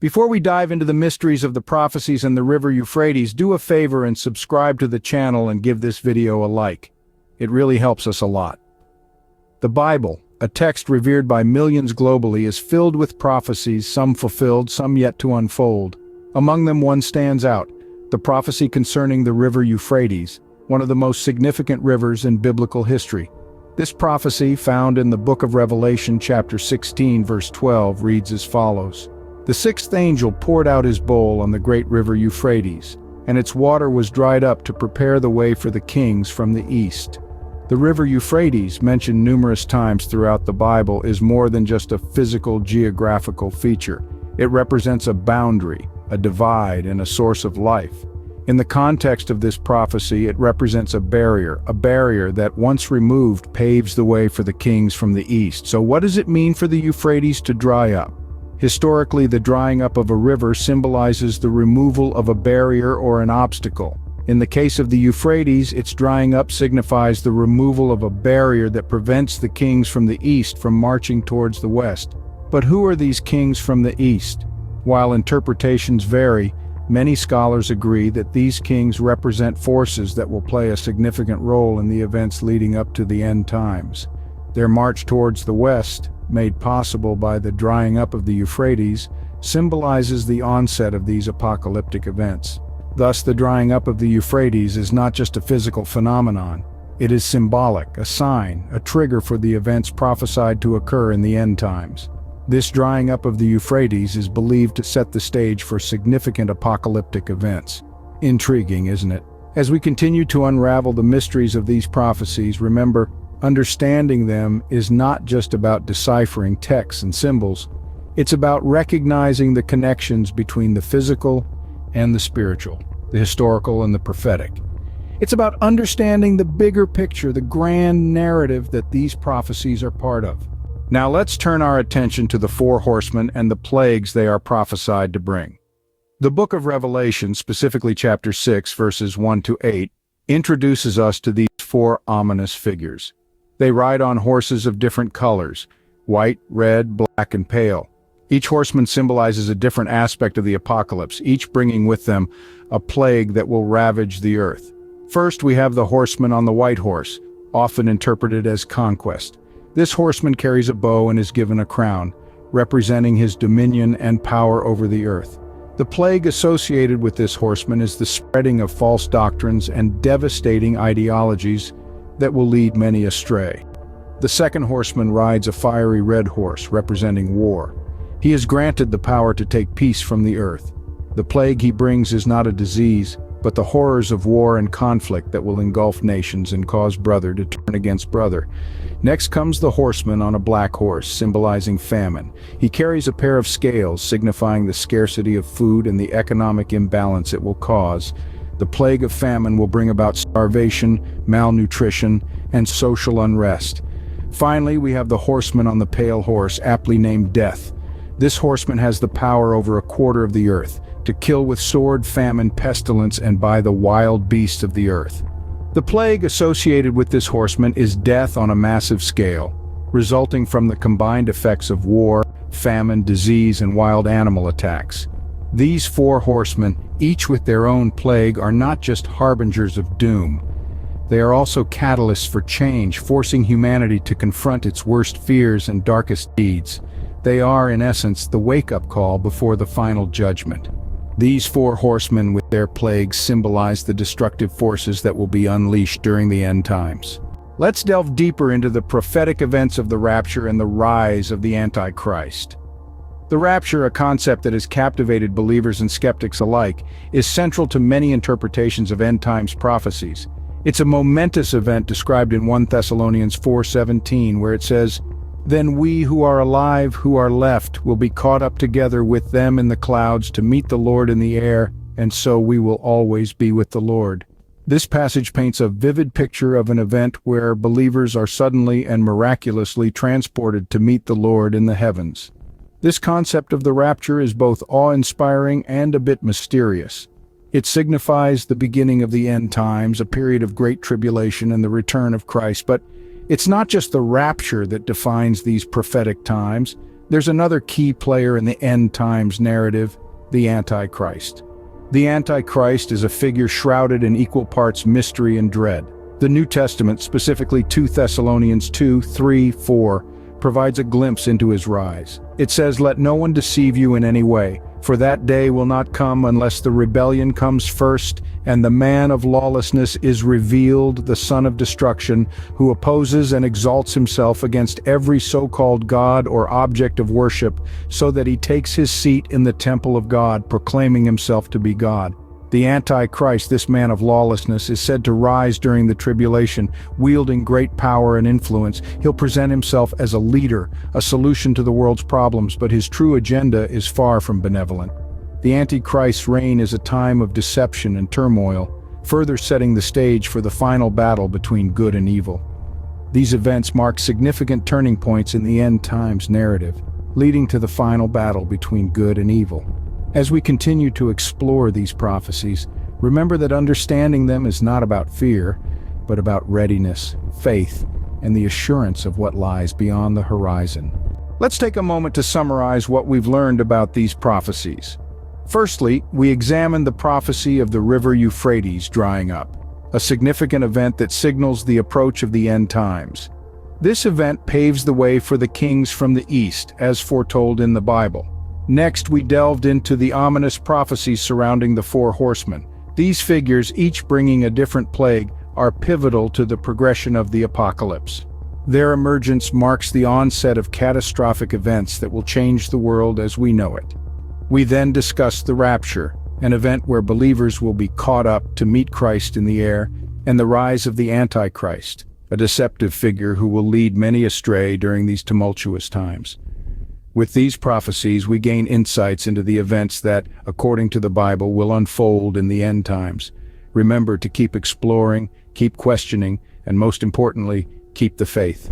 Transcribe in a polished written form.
Before we dive into the mysteries of the prophecies and the river Euphrates, do a favor and subscribe to the channel and give this video a like. It really helps us a lot. The Bible, a text revered by millions globally, is filled with prophecies, some fulfilled, some yet to unfold. Among them, one stands out, the prophecy concerning the river Euphrates, one of the most significant rivers in biblical history. This prophecy, found in the book of Revelation chapter 16 verse 12, reads as follows. The sixth angel poured out his bowl on the great river Euphrates, and its water was dried up to prepare the way for the kings from the east. The river Euphrates, mentioned numerous times throughout the Bible, is more than just a physical geographical feature. It represents a boundary, a divide, and a source of life. In the context of this prophecy, it represents a barrier that, once removed, paves the way for the kings from the east. So what does it mean for the Euphrates to dry up? Historically, the drying up of a river symbolizes the removal of a barrier or an obstacle. In the case of the Euphrates, its drying up signifies the removal of a barrier that prevents the kings from the east from marching towards the west. But who are these kings from the east? While interpretations vary, many scholars agree that these kings represent forces that will play a significant role in the events leading up to the end times. Their march towards the west, made possible by the drying up of the Euphrates, symbolizes the onset of these apocalyptic events. Thus, the drying up of the Euphrates is not just a physical phenomenon. It is symbolic, a sign, a trigger for the events prophesied to occur in the end times. This drying up of the Euphrates is believed to set the stage for significant apocalyptic events. Intriguing, isn't it? As we continue to unravel the mysteries of these prophecies, remember, understanding them is not just about deciphering texts and symbols. It's about recognizing the connections between the physical and the spiritual, the historical and the prophetic. It's about understanding the bigger picture, the grand narrative that these prophecies are part of. Now let's turn our attention to the four horsemen and the plagues they are prophesied to bring. The book of Revelation, specifically chapter 6, verses 1 to 8, introduces us to these four ominous figures. They ride on horses of different colors, white, red, black, and pale. Each horseman symbolizes a different aspect of the apocalypse, each bringing with them a plague that will ravage the earth. First, we have the horseman on the white horse, often interpreted as conquest. This horseman carries a bow and is given a crown, representing his dominion and power over the earth. The plague associated with this horseman is the spreading of false doctrines and devastating ideologies that will lead many astray. The second horseman rides a fiery red horse, representing war. He is granted the power to take peace from the earth. The plague he brings is not a disease, but the horrors of war and conflict that will engulf nations and cause brother to turn against brother. Next comes the horseman on a black horse, symbolizing famine. He carries a pair of scales, signifying the scarcity of food and the economic imbalance it will cause. The plague of famine will bring about starvation, malnutrition, and social unrest. Finally, we have the horseman on the pale horse, aptly named Death. This horseman has the power over a quarter of the earth, to kill with sword, famine, pestilence, and by the wild beasts of the earth. The plague associated with this horseman is death on a massive scale, resulting from the combined effects of war, famine, disease, and wild animal attacks. These four horsemen, each with their own plague, are not just harbingers of doom. They are also catalysts for change, forcing humanity to confront its worst fears and darkest deeds. They are, in essence, the wake-up call before the final judgment. These four horsemen with their plagues symbolize the destructive forces that will be unleashed during the end times. Let's delve deeper into the prophetic events of the rapture and the rise of the Antichrist. The rapture, a concept that has captivated believers and skeptics alike, is central to many interpretations of end times prophecies. It's a momentous event described in 1 Thessalonians 4:17, where it says, "Then we who are alive, who are left, will be caught up together with them in the clouds to meet the Lord in the air, and so we will always be with the Lord." This passage paints a vivid picture of an event where believers are suddenly and miraculously transported to meet the Lord in the heavens. This concept of the rapture is both awe-inspiring and a bit mysterious. It signifies the beginning of the end times, a period of great tribulation and the return of Christ. But it's not just the rapture that defines these prophetic times. There's another key player in the end times narrative, the Antichrist. The Antichrist is a figure shrouded in equal parts mystery and dread. The New Testament, specifically 2 Thessalonians 2, 3, 4, provides a glimpse into his rise. It says, "Let no one deceive you in any way, for that day will not come unless the rebellion comes first, and the man of lawlessness is revealed, the son of destruction, who opposes and exalts himself against every so-called God or object of worship, so that he takes his seat in the temple of God, proclaiming himself to be God." The Antichrist, this man of lawlessness, is said to rise during the tribulation, wielding great power and influence. He'll present himself as a leader, a solution to the world's problems, but his true agenda is far from benevolent. The Antichrist's reign is a time of deception and turmoil, further setting the stage for the final battle between good and evil. These events mark significant turning points in the end times narrative, leading to the final battle between good and evil. As we continue to explore these prophecies, remember that understanding them is not about fear, but about readiness, faith, and the assurance of what lies beyond the horizon. Let's take a moment to summarize what we've learned about these prophecies. Firstly, we examined the prophecy of the river Euphrates drying up, a significant event that signals the approach of the end times. This event paves the way for the kings from the east, as foretold in the Bible. Next, we delved into the ominous prophecies surrounding the 4 horsemen. These figures, each bringing a different plague, are pivotal to the progression of the apocalypse. Their emergence marks the onset of catastrophic events that will change the world as we know it. We then discussed the rapture, an event where believers will be caught up to meet Christ in the air, and the rise of the Antichrist, a deceptive figure who will lead many astray during these tumultuous times. With these prophecies, we gain insights into the events that, according to the Bible, will unfold in the end times. Remember to keep exploring, keep questioning, and most importantly, keep the faith.